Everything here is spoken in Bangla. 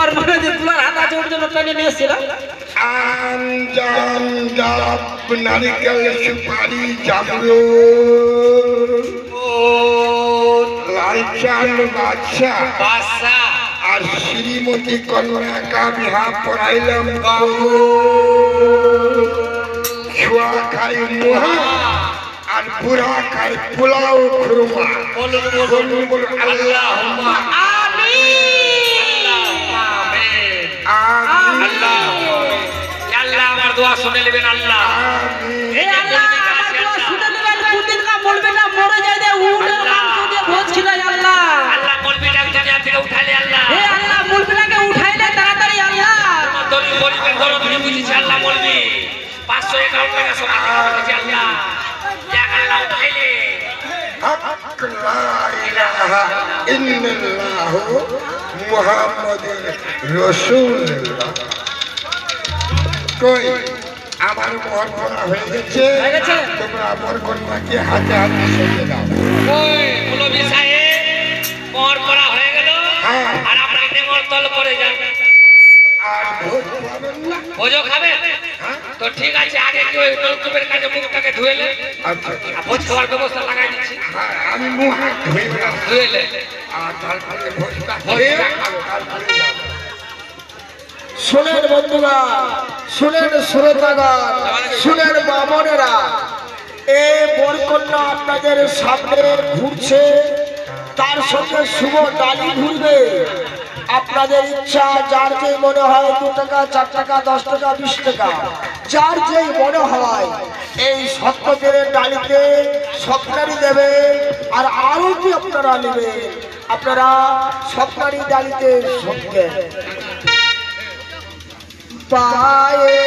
তোমার মনে যে তোমার হাত আছে ওর জন্য টানে নিয়ে এসেছিলাম। আম জাম ডাব নারিকেল সুপারি জামরুল লাল চাল বাদশা বাসা আর শ্রীমতী কন্যাকা বিহা পড়াইলাম ছুয়া খাই মুহা আর বুড়া খাই পোলাও খুরমা। বলুন বলুন আল্লাহুম্মা আমিন আমিন আল্লাহ আমার দোয়া শুনে নেবেন আল্লাহ। হে আল্লাহ আমার দোয়া শুনে নেবেন। কোনদিন কা বলবে না মরে যায় দে উড়ে মাংস দিয়ে ভোজ খিলাই আল্লাহ। আল্লাহ মলবিটাকে জানিয়া থেকে উঠালে আল্লাহ। হে আল্লাহ মুলবিনাকে উঠাইলে তাড়াতাড়ি আল্লাহ। তোমার দলিল গরিবের ঘর তুমি বুঝেছি আল্লাহ মলবি 500 অ্যাকাউন্ট টাকা সবাই বুঝেছি আল্লাহ। এক আল্লাহ উঠাইলে হক লা ইলাহা ইল্লাল্লাহ মুহাম্মাদুর রাসূলুল্লাহ। কই আমার মোহর করা হয়ে গেছে। তোমরা আমার কন্যাকে হাতে হাতে সরিয়ে দাও। ওই মলবি সাহেব মোহর করা হয়ে গেল হ্যাঁ। আর আপনারা নেমর তল করে যান। আর ভোজ পাবেন না। ভোজও খাবেন তো ঠিক আছে। আগে কি ওই নলকূপের কাছে মুখটাকে ধুয়েলে আচ্ছা আচ্ছা। ভোজ খাওয়ার ব্যবস্থা লাগাই দিচ্ছি। হ্যাঁ, আমি মুখ হাত ধুয়ে দিলাম। ধুয়েলে আর তারপরে ভোজটা খেয়ে তারপরে যাবো। শুনেন বন্ধুরা, শুনেন শ্রোতাগণ, শুনেন বামনেরা, এই বরকন্যা আপনাদের সামনে ঘুরছে, তার সঙ্গে শুভ ডালি ঘুরবে। আপনাদের ইচ্ছা, যার যেই মনে হয় 2 টাকা 4 টাকা 10 টাকা 20 টাকা যার যেই মনে হয় এই সত্যদের ডালিতে স্বপ্নারি দেবে। আর আরো কি আপনারা নেবেন, আপনারা স্বপ্নারি ডালিতে সত্যেন পায়ে